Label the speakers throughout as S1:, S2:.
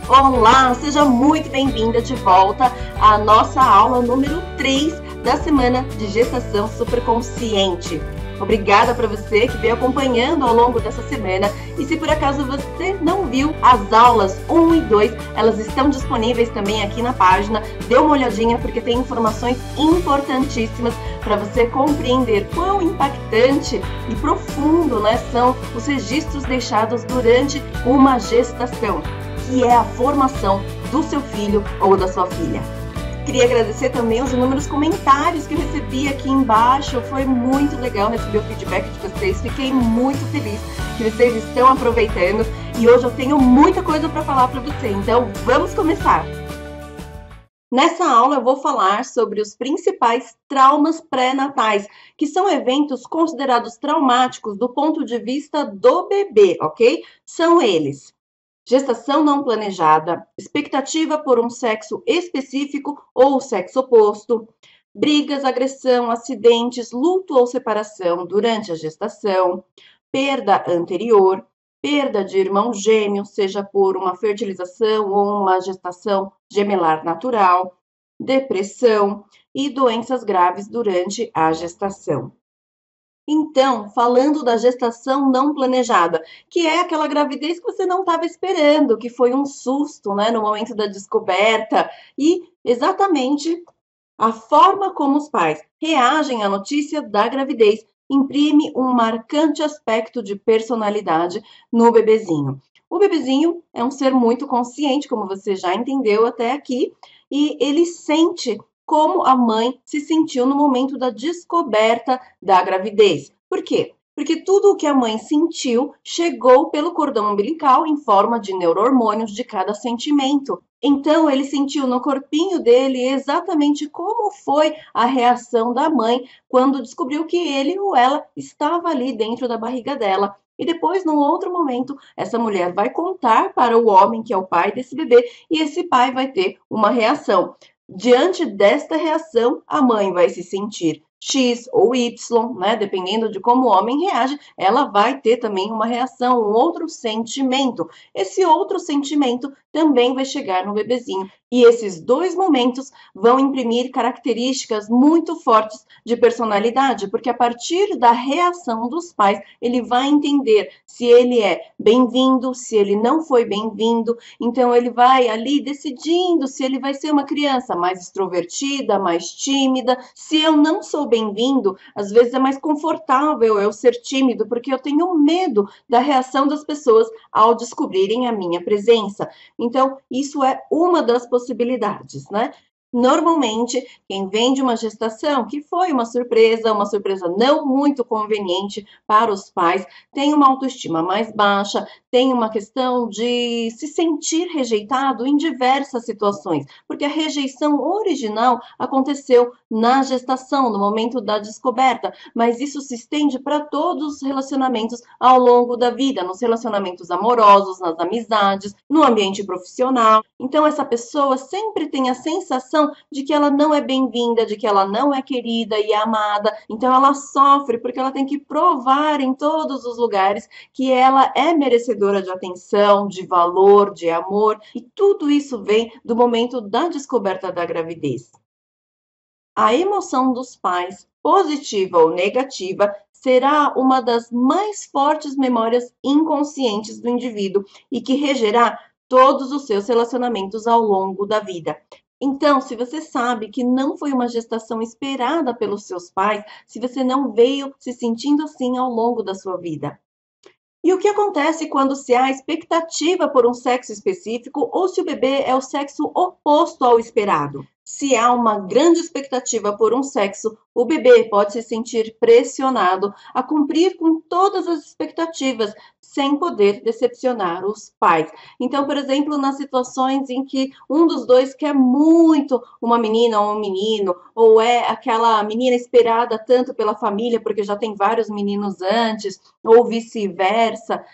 S1: Olá, seja muito bem-vinda de volta à nossa aula número 3 da semana de gestação superconsciente. Obrigada para você que veio acompanhando ao longo dessa semana. E se por acaso você não viu as aulas 1 e 2, elas estão disponíveis também aqui na página. Dê uma olhadinha porque tem informações importantíssimas para você compreender quão impactante e profundo, são os registros deixados durante uma gestação, que é a formação do seu filho ou da sua filha. Queria agradecer também os inúmeros comentários que eu recebi aqui embaixo. Foi muito legal receber o feedback de vocês. Fiquei muito feliz que vocês estão aproveitando. E hoje eu tenho muita coisa para falar para você. Então, vamos começar! Nessa aula eu vou falar sobre os principais traumas pré-natais, que são eventos considerados traumáticos do ponto de vista do bebê, ok? São eles: gestação não planejada, expectativa por um sexo específico ou sexo oposto, brigas, agressão, acidentes, luto ou separação durante a gestação, perda anterior, perda de irmão gêmeo, seja por uma fertilização ou uma gestação gemelar natural, depressão e doenças graves durante a gestação. Então, falando da gestação não planejada, que é aquela gravidez que você não estava esperando, que foi um susto, no momento da descoberta, e exatamente a forma como os pais reagem à notícia da gravidez imprime um marcante aspecto de personalidade no bebezinho. O bebezinho é um ser muito consciente, como você já entendeu até aqui, e ele sente como a mãe se sentiu no momento da descoberta da gravidez. Por quê? Porque tudo o que a mãe sentiu chegou pelo cordão umbilical em forma de neurohormônios de cada sentimento. Então, ele sentiu no corpinho dele exatamente como foi a reação da mãe quando descobriu que ele ou ela estava ali dentro da barriga dela. E depois, num outro momento, essa mulher vai contar para o homem, que é o pai desse bebê, e esse pai vai ter uma reação. Diante desta reação, a mãe vai se sentir X ou Y, dependendo de como o homem reage, ela vai ter também uma reação, um outro sentimento. Esse outro sentimento também vai chegar no bebezinho. E esses dois momentos vão imprimir características muito fortes de personalidade, porque a partir da reação dos pais, ele vai entender se ele é bem-vindo, se ele não foi bem-vindo. Então, ele vai ali decidindo se ele vai ser uma criança mais extrovertida, mais tímida. Se eu não sou bem-vindo, às vezes é mais confortável eu ser tímido, porque eu tenho medo da reação das pessoas ao descobrirem a minha presença. Então, isso é uma das possibilidades, Normalmente, quem vem de uma gestação que foi uma surpresa não muito conveniente para os pais, tem uma autoestima mais baixa, tem uma questão de se sentir rejeitado em diversas situações, porque a rejeição original aconteceu na gestação, no momento da descoberta, mas isso se estende para todos os relacionamentos ao longo da vida, nos relacionamentos amorosos, nas amizades, no ambiente profissional. Então, essa pessoa sempre tem a sensação de que ela não é bem-vinda, de que ela não é querida e amada. Então, ela sofre porque ela tem que provar em todos os lugares que ela é merecedora de atenção, de valor, de amor. E tudo isso vem do momento da descoberta da gravidez. A emoção dos pais, positiva ou negativa, será uma das mais fortes memórias inconscientes do indivíduo e que regerá todos os seus relacionamentos ao longo da vida. Então, se você sabe que não foi uma gestação esperada pelos seus pais, se você não veio se sentindo assim ao longo da sua vida. E o que acontece quando se há expectativa por um sexo específico ou se o bebê é o sexo oposto ao esperado? Se há uma grande expectativa por um sexo, o bebê pode se sentir pressionado a cumprir com todas as expectativas, sem poder decepcionar os pais. Então, por exemplo, nas situações em que um dos dois quer muito uma menina ou um menino, ou é aquela menina esperada tanto pela família, porque já tem vários meninos antes, ou vice-versa,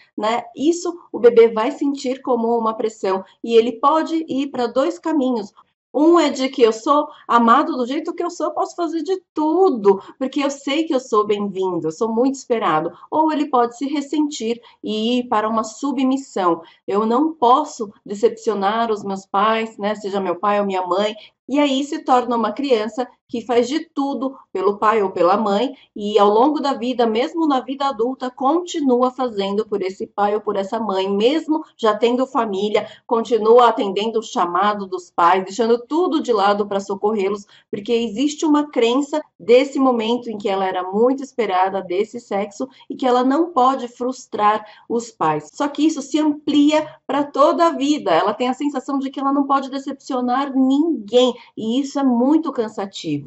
S1: Isso o bebê vai sentir como uma pressão, e ele pode ir para dois caminhos. Um é de que eu sou amado do jeito que eu sou, eu posso fazer de tudo, porque eu sei que eu sou bem-vindo, eu sou muito esperado. Ou ele pode se ressentir e ir para uma submissão. Eu não posso decepcionar os meus pais, né? Seja meu pai ou minha mãe. E aí se torna uma criança que faz de tudo pelo pai ou pela mãe e ao longo da vida, mesmo na vida adulta, continua fazendo por esse pai ou por essa mãe, mesmo já tendo família, continua atendendo o chamado dos pais, deixando tudo de lado para socorrê-los, porque existe uma crença desse momento em que ela era muito esperada desse sexo e que ela não pode frustrar os pais. Só que isso se amplia para toda a vida. Ela tem a sensação de que ela não pode decepcionar ninguém, e isso é muito cansativo.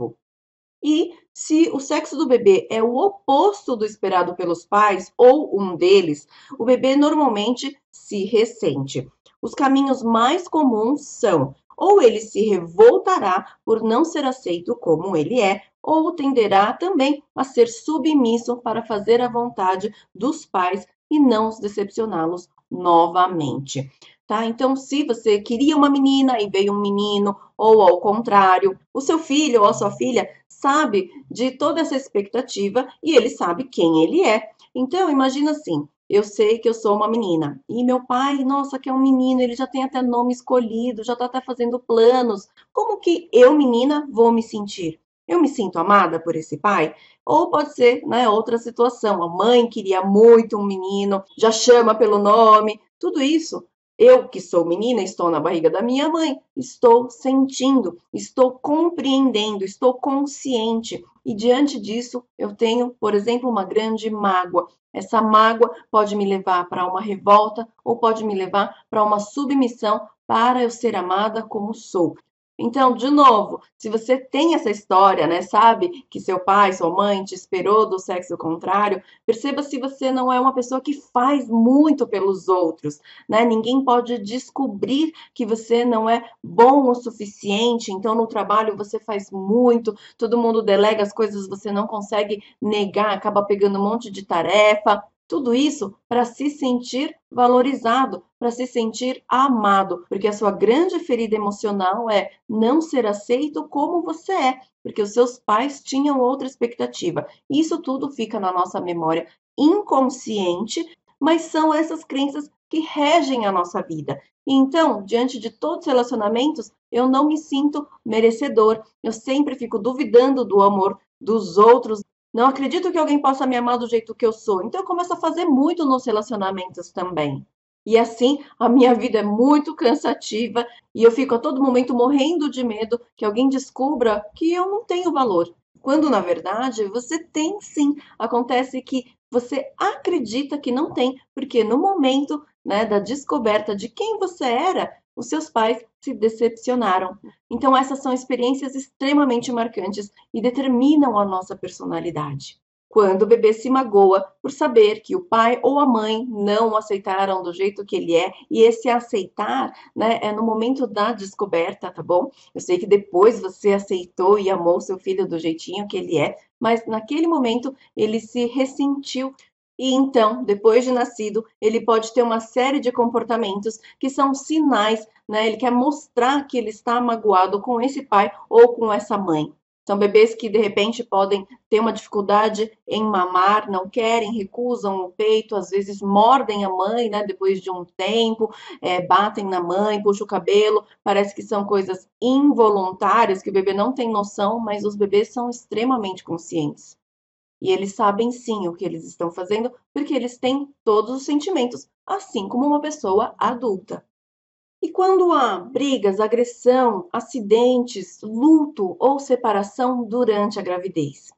S1: E se o sexo do bebê é o oposto do esperado pelos pais, ou um deles, o bebê normalmente se ressente. Os caminhos mais comuns são: ou ele se revoltará por não ser aceito como ele é, ou tenderá também a ser submisso para fazer a vontade dos pais e não os decepcioná-los novamente. Tá? Então, se você queria uma menina e veio um menino, ou ao contrário, o seu filho ou a sua filha sabe de toda essa expectativa e ele sabe quem ele é. Então, imagina assim: eu sei que eu sou uma menina e meu pai, nossa, que é um menino, ele já tem até nome escolhido, já está até fazendo planos. Como que eu, menina, vou me sentir? Eu me sinto amada por esse pai? Ou pode ser, né, outra situação. A mãe queria muito um menino, já chama pelo nome. Tudo isso eu, que sou menina, estou na barriga da minha mãe, estou sentindo, estou compreendendo, estou consciente. E diante disso, eu tenho, por exemplo, uma grande mágoa. Essa mágoa pode me levar para uma revolta ou pode me levar para uma submissão para eu ser amada como sou. Então, de novo, se você tem essa história, né, sabe que seu pai, sua mãe te esperou do sexo contrário, perceba se você não é uma pessoa que faz muito pelos outros, né? Ninguém pode descobrir que você não é bom o suficiente, então no trabalho você faz muito, todo mundo delega as coisas, você não consegue negar, acaba pegando um monte de tarefa. Tudo isso para se sentir valorizado, para se sentir amado, porque a sua grande ferida emocional é não ser aceito como você é, porque os seus pais tinham outra expectativa. Isso tudo fica na nossa memória inconsciente, mas são essas crenças que regem a nossa vida. Então, diante de todos os relacionamentos, eu não me sinto merecedor, eu sempre fico duvidando do amor dos outros. Não acredito que alguém possa me amar do jeito que eu sou. Então, eu começo a fazer muito nos relacionamentos também. E assim, a minha vida é muito cansativa e eu fico a todo momento morrendo de medo que alguém descubra que eu não tenho valor. Quando, na verdade, você tem sim. Acontece que você acredita que não tem, porque no momento, né, da descoberta de quem você era, os seus pais se decepcionaram. Então, essas são experiências extremamente marcantes e determinam a nossa personalidade. Quando o bebê se magoa por saber que o pai ou a mãe não o aceitaram do jeito que ele é, e esse aceitar, né, é no momento da descoberta, tá bom? Eu sei que depois você aceitou e amou seu filho do jeitinho que ele é, mas naquele momento ele se ressentiu. E então, depois de nascido, ele pode ter uma série de comportamentos que são sinais, né? Ele quer mostrar que ele está magoado com esse pai ou com essa mãe. São bebês que de repente podem ter uma dificuldade em mamar, não querem, recusam o peito, às vezes mordem a mãe, né? Depois de um tempo, batem na mãe, puxam o cabelo. Parece que são coisas involuntárias que o bebê não tem noção, mas os bebês são extremamente conscientes. E eles sabem sim o que eles estão fazendo, porque eles têm todos os sentimentos, assim como uma pessoa adulta. E quando há brigas, agressão, acidentes, luto ou separação durante a gravidez?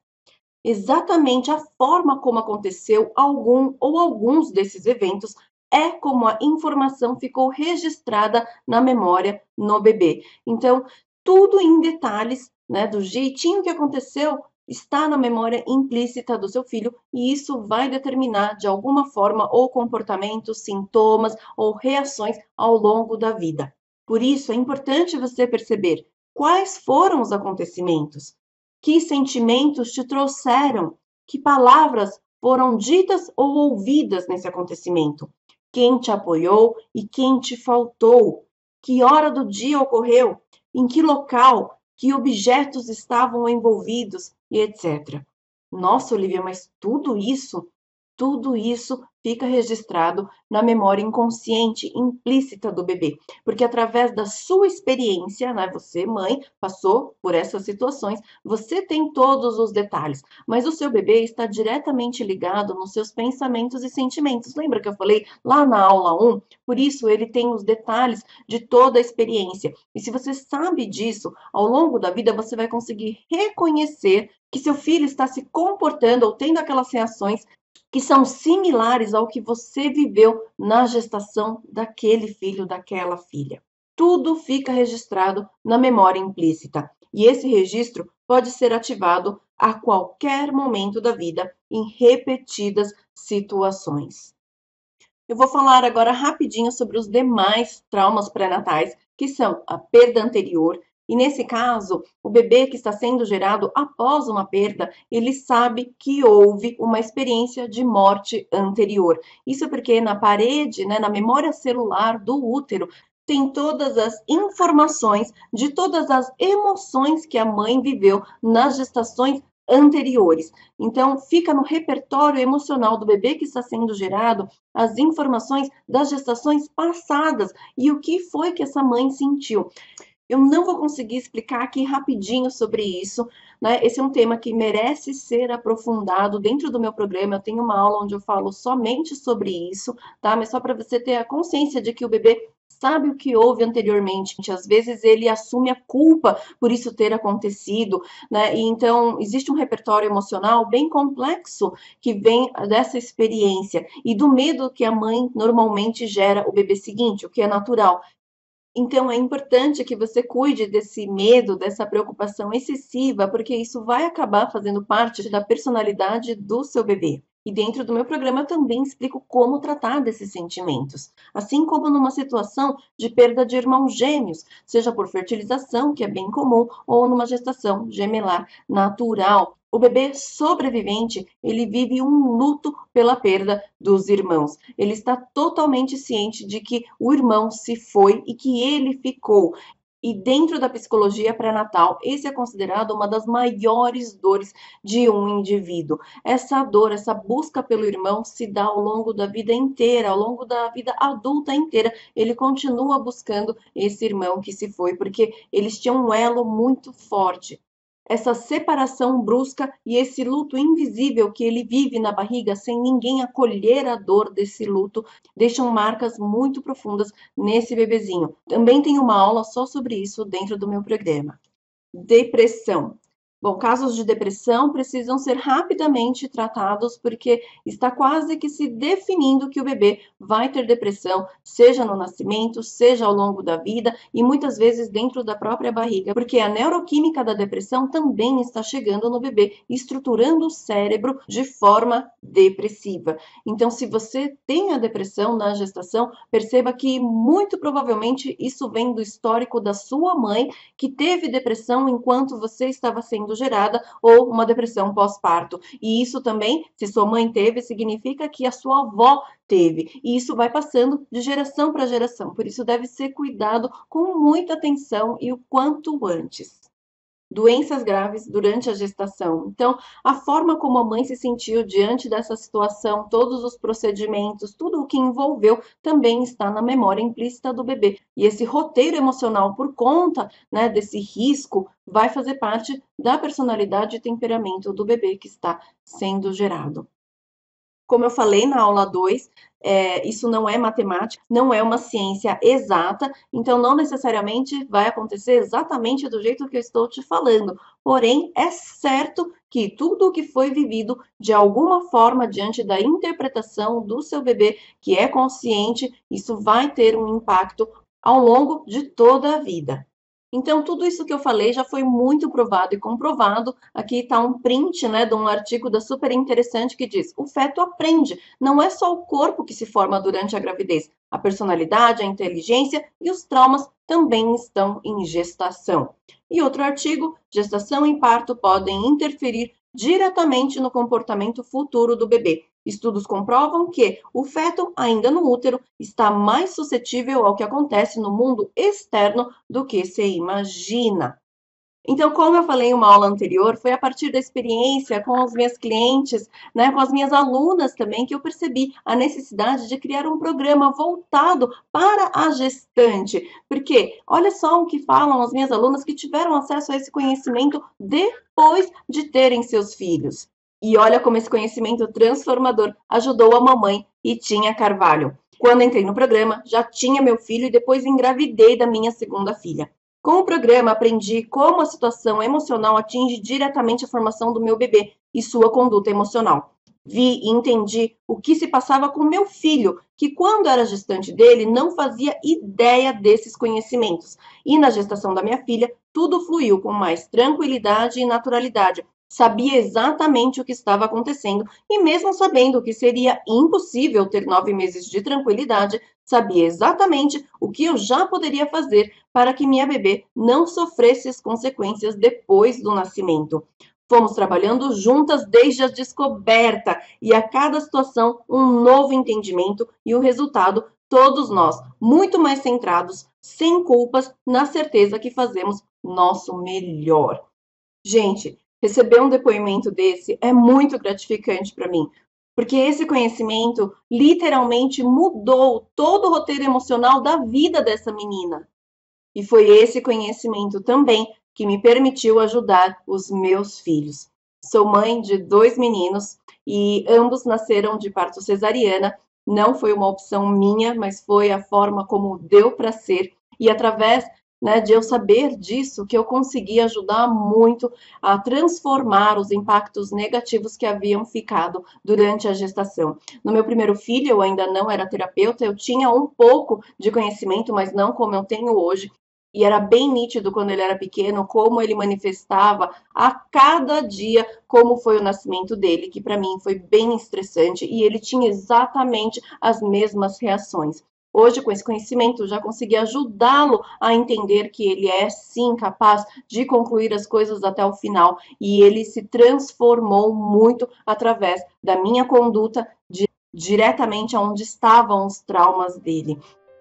S1: Exatamente a forma como aconteceu algum ou alguns desses eventos é como a informação ficou registrada na memória no bebê. Então, tudo em detalhes, né, do jeitinho que aconteceu, está na memória implícita do seu filho e isso vai determinar de alguma forma ou comportamentos, sintomas ou reações ao longo da vida. Por isso é importante você perceber quais foram os acontecimentos, que sentimentos te trouxeram, que palavras foram ditas ou ouvidas nesse acontecimento, quem te apoiou e quem te faltou, que hora do dia ocorreu, em que local, que objetos estavam envolvidos e etc. Nossa, Olivia, mas tudo isso fica registrado na memória inconsciente, implícita do bebê, porque através da sua experiência, né, você, mãe, passou por essas situações, você tem todos os detalhes, mas o seu bebê está diretamente ligado nos seus pensamentos e sentimentos. Lembra que eu falei lá na aula 1? Por isso, ele tem os detalhes de toda a experiência. E se você sabe disso, ao longo da vida, você vai conseguir reconhecer que seu filho está se comportando ou tendo aquelas reações que são similares ao que você viveu na gestação daquele filho, daquela filha. Tudo fica registrado na memória implícita e esse registro pode ser ativado a qualquer momento da vida em repetidas situações. Eu vou falar agora rapidinho sobre os demais traumas pré-natais, que são a perda anterior. E nesse caso, o bebê que está sendo gerado após uma perda, ele sabe que houve uma experiência de morte anterior. Isso porque na parede, né, na memória celular do útero, tem todas as informações de todas as emoções que a mãe viveu nas gestações anteriores. Então, fica no repertório emocional do bebê que está sendo gerado as informações das gestações passadas e o que foi que essa mãe sentiu. Eu não vou conseguir explicar aqui rapidinho sobre isso, né? Esse é um tema que merece ser aprofundado dentro do meu programa. Eu tenho uma aula onde eu falo somente sobre isso, tá? Mas só para você ter a consciência de que o bebê sabe o que houve anteriormente. Às vezes ele assume a culpa por isso ter acontecido, né? E então existe um repertório emocional bem complexo que vem dessa experiência e do medo que a mãe normalmente gera o bebê seguinte, o que é natural. Então, é importante que você cuide desse medo, dessa preocupação excessiva, porque isso vai acabar fazendo parte da personalidade do seu bebê. E dentro do meu programa eu também explico como tratar desses sentimentos, assim como numa situação de perda de irmãos gêmeos, seja por fertilização, que é bem comum, ou numa gestação gemelar natural. O bebê sobrevivente, ele vive um luto pela perda dos irmãos. Ele está totalmente ciente de que o irmão se foi e que ele ficou. E dentro da psicologia pré-natal, esse é considerado uma das maiores dores de um indivíduo. Essa dor, essa busca pelo irmão se dá ao longo da vida inteira, ao longo da vida adulta inteira. Ele continua buscando esse irmão que se foi, porque eles tinham um elo muito forte. Essa separação brusca e esse luto invisível que ele vive na barriga sem ninguém acolher a dor desse luto deixam marcas muito profundas nesse bebezinho. Também tem uma aula só sobre isso dentro do meu programa. Depressão. Bom, casos de depressão precisam ser rapidamente tratados porque está quase que se definindo que o bebê vai ter depressão, seja no nascimento, seja ao longo da vida e muitas vezes dentro da própria barriga, porque a neuroquímica da depressão também está chegando no bebê, estruturando o cérebro de forma depressiva. Então, se você tem a depressão na gestação, perceba que muito provavelmente isso vem do histórico da sua mãe, que teve depressão enquanto você estava sendo gerada ou uma depressão pós-parto. E isso também, se sua mãe teve, significa que a sua avó teve. E isso vai passando de geração para geração. Por isso deve ser cuidado com muita atenção e o quanto antes. Doenças graves durante a gestação. Então, a forma como a mãe se sentiu diante dessa situação, todos os procedimentos, tudo o que envolveu, também está na memória implícita do bebê. E esse roteiro emocional, por conta, né, desse risco, vai fazer parte da personalidade e temperamento do bebê que está sendo gerado. Como eu falei na aula 2, isso não é matemática, não é uma ciência exata, então não necessariamente vai acontecer exatamente do jeito que eu estou te falando. Porém, é certo que tudo o que foi vivido de alguma forma diante da interpretação do seu bebê, que é consciente, isso vai ter um impacto ao longo de toda a vida. Então, tudo isso que eu falei já foi muito provado e comprovado. Aqui está um print, né, de um artigo da Super Interessante que diz: o feto aprende, não é só o corpo que se forma durante a gravidez, a personalidade, a inteligência e os traumas também estão em gestação. E outro artigo: gestação e parto podem interferir diretamente no comportamento futuro do bebê. Estudos comprovam que o feto, ainda no útero, está mais suscetível ao que acontece no mundo externo do que se imagina. Então, como eu falei em uma aula anterior, foi a partir da experiência com as minhas clientes, né, com as minhas alunas também, que eu percebi a necessidade de criar um programa voltado para a gestante. Porque, olha só o que falam as minhas alunas que tiveram acesso a esse conhecimento depois de terem seus filhos. E olha como esse conhecimento transformador ajudou a mamãe Itinha Carvalho. Quando entrei no programa, já tinha meu filho e depois engravidei da minha segunda filha. Com o programa, aprendi como a situação emocional atinge diretamente a formação do meu bebê e sua conduta emocional. Vi e entendi o que se passava com meu filho, que quando era gestante dele, não fazia ideia desses conhecimentos. E na gestação da minha filha, tudo fluiu com mais tranquilidade e naturalidade. Sabia exatamente o que estava acontecendo e mesmo sabendo que seria impossível ter 9 meses de tranquilidade, sabia exatamente o que eu já poderia fazer para que minha bebê não sofresse as consequências depois do nascimento. Fomos trabalhando juntas desde a descoberta e a cada situação um novo entendimento e o resultado, todos nós, muito mais centrados, sem culpas, na certeza que fazemos nosso melhor. Gente, receber um depoimento desse é muito gratificante para mim, porque esse conhecimento literalmente mudou todo o roteiro emocional da vida dessa menina. E foi esse conhecimento também que me permitiu ajudar os meus filhos. Sou mãe de 2 meninos e ambos nasceram de parto cesariana. Não foi uma opção minha, mas foi a forma como deu para ser. E através de eu saber disso, que eu consegui ajudar muito a transformar os impactos negativos que haviam ficado durante a gestação. No meu primeiro filho, eu ainda não era terapeuta, eu tinha um pouco de conhecimento, mas não como eu tenho hoje. E era bem nítido quando ele era pequeno, como ele manifestava a cada dia como foi o nascimento dele, que para mim foi bem estressante, e ele tinha exatamente as mesmas reações. Hoje, com esse conhecimento, já consegui ajudá-lo a entender que ele é, sim, capaz de concluir as coisas até o final. E ele se transformou muito através da minha conduta diretamente aonde estavam os traumas dele.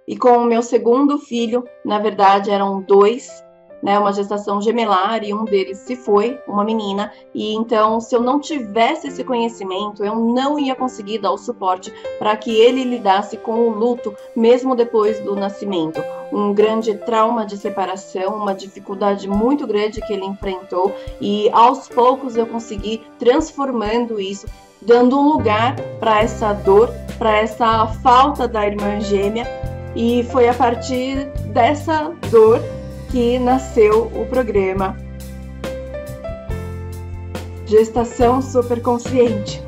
S1: E com o meu segundo filho, na verdade, eram 2, uma gestação gemelar, e um deles se foi, uma menina, e então, se eu não tivesse esse conhecimento, eu não ia conseguir dar o suporte para que ele lidasse com o luto, mesmo depois do nascimento. Um grande trauma de separação, uma dificuldade muito grande que ele enfrentou, e aos poucos eu consegui transformando isso, dando um lugar para essa dor, para essa falta da irmã gêmea, e foi a partir dessa dor que nasceu o programa Gestação Superconsciente.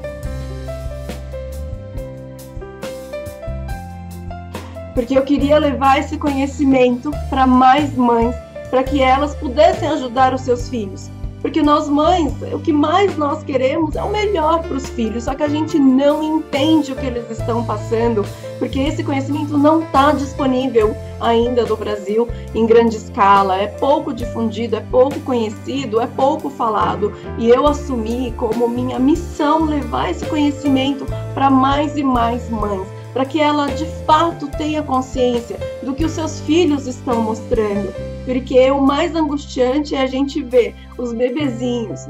S1: Porque eu queria levar esse conhecimento para mais mães, para que elas pudessem ajudar os seus filhos. Porque nós mães, o que mais nós queremos é o melhor para os filhos, só que a gente não entende o que eles estão passando, porque esse conhecimento não está disponível ainda no Brasil em grande escala, é pouco difundido, é pouco conhecido, é pouco falado, e eu assumi como minha missão levar esse conhecimento para mais e mais mães, para que ela de fato tenha consciência do que os seus filhos estão mostrando. Porque o mais angustiante é a gente ver os bebezinhos,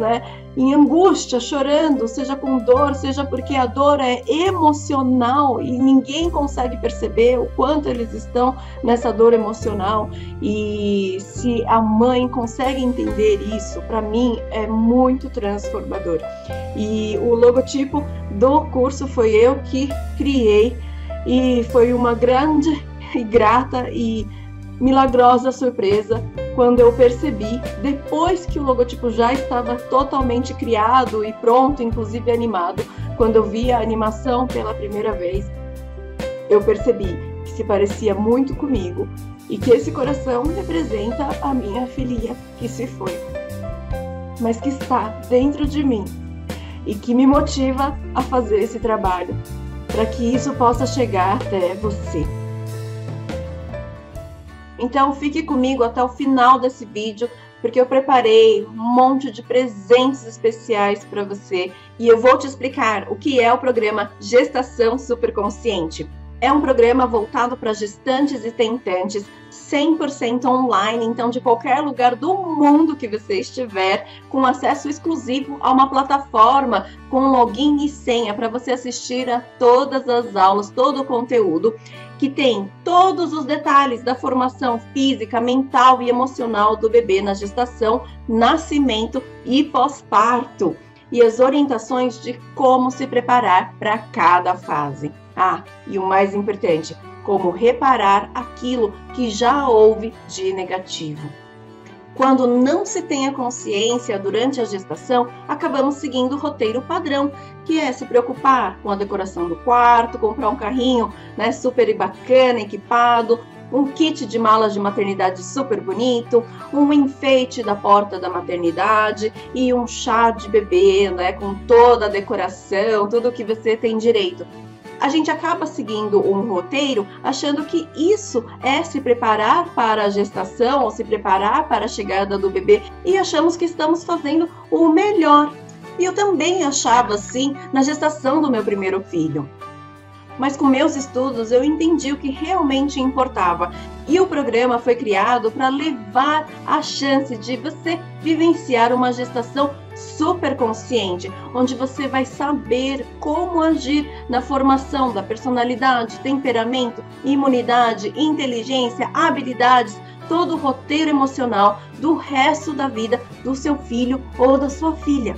S1: em angústia, chorando, seja com dor, seja porque a dor é emocional e ninguém consegue perceber o quanto eles estão nessa dor emocional. E se a mãe consegue entender isso, para mim é muito transformador. E o logotipo do curso foi eu que criei, e foi uma grande e grata e milagrosa surpresa quando eu percebi, depois que o logotipo já estava totalmente criado e pronto, inclusive animado, quando eu vi a animação pela primeira vez, eu percebi que se parecia muito comigo e que esse coração representa a minha filhinha que se foi, mas que está dentro de mim e que me motiva a fazer esse trabalho, para que isso possa chegar até você. Então fique comigo até o final desse vídeo porque eu preparei um monte de presentes especiais para você e eu vou te explicar o que é o programa Gestação Superconsciente. É um programa voltado para gestantes e tentantes, 100% online, então de qualquer lugar do mundo que você estiver, com acesso exclusivo a uma plataforma com login e senha para você assistir a todas as aulas, todo o conteúdo, que tem todos os detalhes da formação física, mental e emocional do bebê na gestação, nascimento e pós-parto, e as orientações de como se preparar para cada fase. Ah, e o mais importante, como reparar aquilo que já houve de negativo. Quando não se tem a consciência durante a gestação, acabamos seguindo o roteiro padrão, que é se preocupar com a decoração do quarto, comprar um carrinho, né, super bacana, equipado, um kit de malas de maternidade super bonito, um enfeite da porta da maternidade e um chá de bebê, né, com toda a decoração, tudo que você tem direito. A gente acaba seguindo um roteiro achando que isso é se preparar para a gestação ou se preparar para a chegada do bebê e achamos que estamos fazendo o melhor. E eu também achava assim na gestação do meu primeiro filho. Mas com meus estudos eu entendi o que realmente importava e o programa foi criado para levar a chance de você vivenciar uma gestação super consciente, onde você vai saber como agir na formação da personalidade, temperamento, imunidade, inteligência, habilidades, todo o roteiro emocional do resto da vida do seu filho ou da sua filha.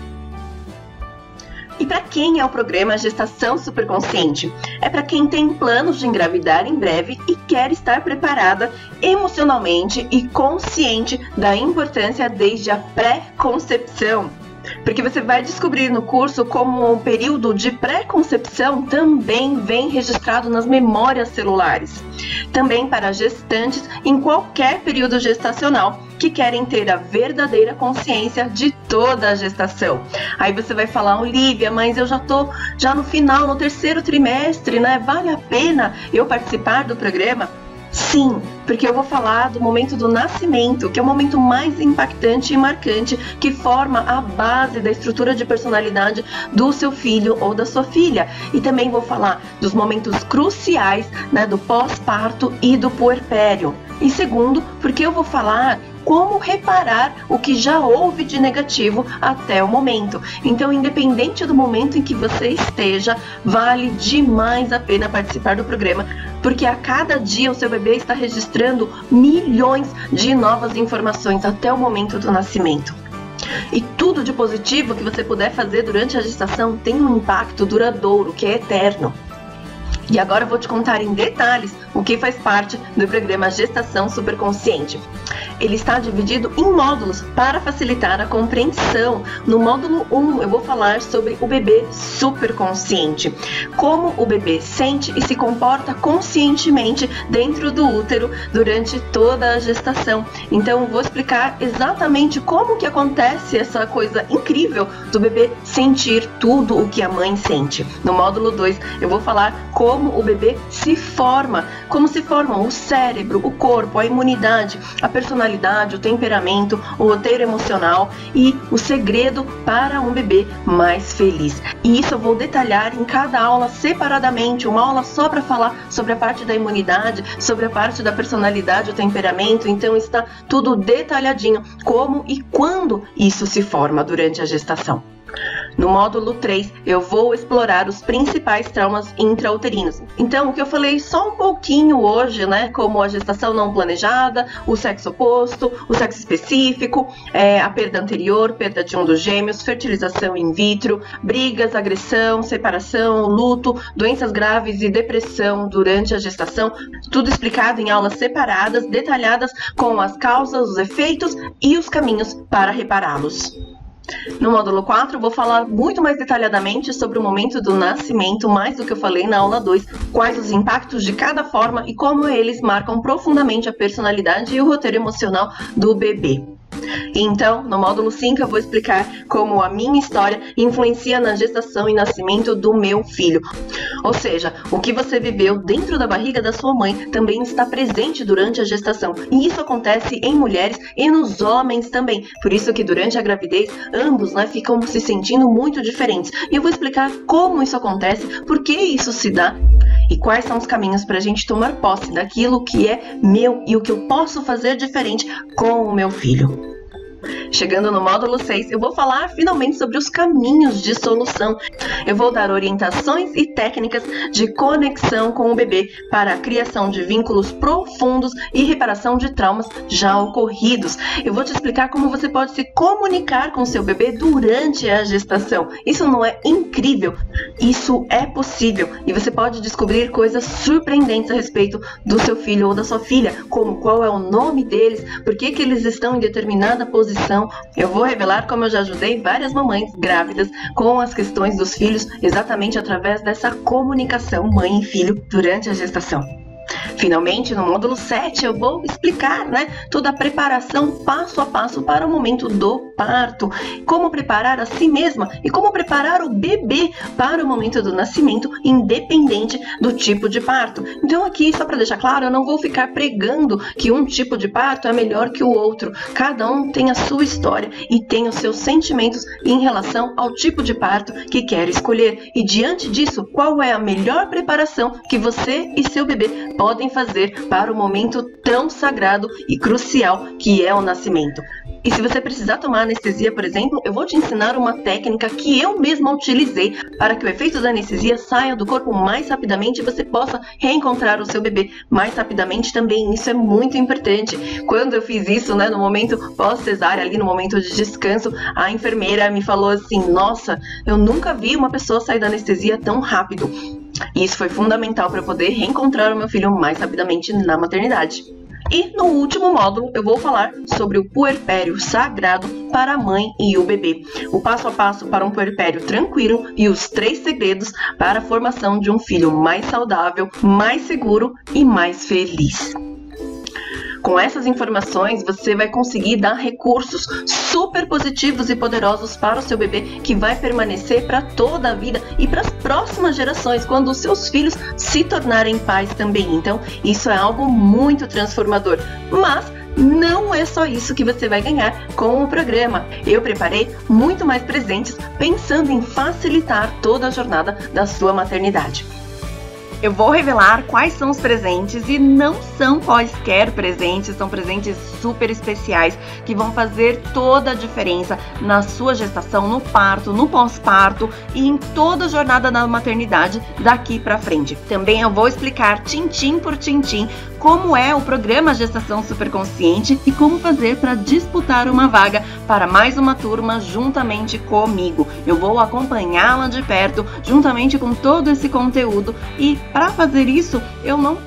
S1: E para quem é o programa Gestação Superconsciente? É para quem tem planos de engravidar em breve e quer estar preparada emocionalmente e consciente da importância desde a pré-concepção. Porque você vai descobrir no curso como o período de pré-concepção também vem registrado nas memórias celulares. Também para gestantes em qualquer período gestacional que querem ter a verdadeira consciência de toda a gestação. Aí você vai falar, Olivia, mas eu já tô no final, no terceiro trimestre, né? Vale a pena eu participar do programa? Sim, porque eu vou falar do momento do nascimento, que é o momento mais impactante e marcante, que forma a base da estrutura de personalidade do seu filho ou da sua filha. E também vou falar dos momentos cruciais, né, do pós-parto e do puerpério. E segundo, porque eu vou falar como reparar o que já houve de negativo até o momento. Então, independente do momento em que você esteja, vale demais a pena participar do programa, porque a cada dia o seu bebê está registrando milhões de novas informações até o momento do nascimento. E tudo de positivo que você puder fazer durante a gestação tem um impacto duradouro, que é eterno. E agora eu vou te contar em detalhes o que faz parte do programa Gestação Superconsciente. Ele está dividido em módulos para facilitar a compreensão. No módulo 1 eu vou falar sobre o bebê superconsciente, como o bebê sente e se comporta conscientemente dentro do útero durante toda a gestação. Então eu vou explicar exatamente como que acontece essa coisa incrível do bebê sentir tudo o que a mãe sente. No módulo 2 eu vou falar como o bebê se forma, como se formam o cérebro, o corpo, a imunidade, a personalidade, o temperamento, o roteiro emocional e o segredo para um bebê mais feliz. E isso eu vou detalhar em cada aula separadamente, uma aula só para falar sobre a parte da imunidade, sobre a parte da personalidade, o temperamento. Então está tudo detalhadinho, como e quando isso se forma durante a gestação. No módulo 3, eu vou explorar os principais traumas intrauterinos. Então, o que eu falei só um pouquinho hoje, né? Como a gestação não planejada, o sexo oposto, o sexo específico, a perda anterior, perda de um dos gêmeos, fertilização in vitro, brigas, agressão, separação, luto, doenças graves e depressão durante a gestação. Tudo explicado em aulas separadas, detalhadas com as causas, os efeitos e os caminhos para repará-los. No módulo 4, eu vou falar muito mais detalhadamente sobre o momento do nascimento, mais do que eu falei na aula 2, quais os impactos de cada forma e como eles marcam profundamente a personalidade e o roteiro emocional do bebê. Então, no módulo 5, eu vou explicar como a minha história influencia na gestação e nascimento do meu filho. Ou seja, o que você viveu dentro da barriga da sua mãe também está presente durante a gestação. E isso acontece em mulheres e nos homens também. Por isso que durante a gravidez, ambos ficam se sentindo muito diferentes. E eu vou explicar como isso acontece, por que isso se dá e quais são os caminhos para a gente tomar posse daquilo que é meu e o que eu posso fazer diferente com o meu filho. Chegando no módulo 6, eu vou falar finalmente sobre os caminhos de solução. Eu vou dar orientações e técnicas de conexão com o bebê para a criação de vínculos profundos e reparação de traumas já ocorridos. Eu vou te explicar como você pode se comunicar com seu bebê durante a gestação. Isso não é incrível? Isso é possível e você pode descobrir coisas surpreendentes a respeito do seu filho ou da sua filha, como qual é o nome deles, por que eles estão em determinada posição. Eu vou revelar como eu já ajudei várias mamães grávidas com as questões dos filhos exatamente através dessa comunicação mãe e filho durante a gestação. Finalmente, no módulo 7, eu vou explicar toda a preparação passo a passo para o momento do parto, como preparar a si mesma e como preparar o bebê para o momento do nascimento, independente do tipo de parto. Então aqui, só para deixar claro, eu não vou ficar pregando que um tipo de parto é melhor que o outro. Cada um tem a sua história e tem os seus sentimentos em relação ao tipo de parto que quer escolher. E diante disso, qual é a melhor preparação que você e seu bebê podem fazer para o momento tão sagrado e crucial que é o nascimento. E se você precisar tomar anestesia, por exemplo, eu vou te ensinar uma técnica que eu mesma utilizei para que o efeito da anestesia saia do corpo mais rapidamente e você possa reencontrar o seu bebê mais rapidamente também. Isso é muito importante. Quando eu fiz isso, no momento pós-cesárea, ali no momento de descanso, a enfermeira me falou assim: nossa, eu nunca vi uma pessoa sair da anestesia tão rápido. E isso foi fundamental para eu poder reencontrar o meu filho mais rapidamente na maternidade. E no último módulo eu vou falar sobre o puerpério sagrado para a mãe e o bebê, o passo a passo para um puerpério tranquilo e os 3 segredos para a formação de um filho mais saudável, mais seguro e mais feliz. Com essas informações, você vai conseguir dar recursos super positivos e poderosos para o seu bebê, que vai permanecer para toda a vida e para as próximas gerações, quando os seus filhos se tornarem pais também. Então, isso é algo muito transformador. Mas não é só isso que você vai ganhar com o programa. Eu preparei muito mais presentes pensando em facilitar toda a jornada da sua maternidade. Eu vou revelar quais são os presentes e não são quaisquer presentes, são presentes super especiais que vão fazer toda a diferença na sua gestação, no parto, no pós-parto e em toda a jornada da maternidade daqui pra frente. Também eu vou explicar tintim por tintim como é o programa Gestação Superconsciente e como fazer para disputar uma vaga para mais uma turma juntamente comigo. Eu vou acompanhá-la de perto, juntamente com todo esse conteúdo, e para fazer isso eu não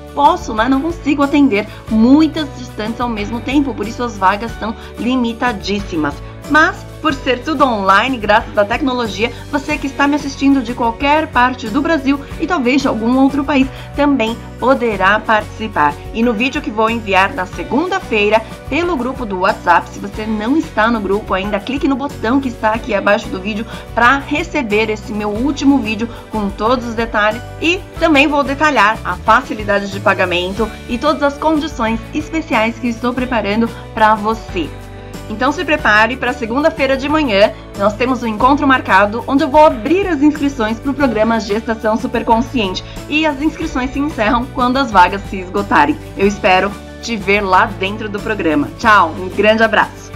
S1: consigo atender muitas distantes ao mesmo tempo, por isso as vagas são limitadíssimas. Mas, por ser tudo online, graças à tecnologia, você que está me assistindo de qualquer parte do Brasil e talvez de algum outro país também poderá participar. E no vídeo que vou enviar na segunda-feira pelo grupo do WhatsApp, se você não está no grupo ainda, clique no botão que está aqui abaixo do vídeo para receber esse meu último vídeo com todos os detalhes. E também vou detalhar a facilidade de pagamento e todas as condições especiais que estou preparando para você. Então se prepare para segunda-feira de manhã, nós temos um encontro marcado onde eu vou abrir as inscrições para o programa Gestação Superconsciente e as inscrições se encerram quando as vagas se esgotarem. Eu espero te ver lá dentro do programa. Tchau, um grande abraço!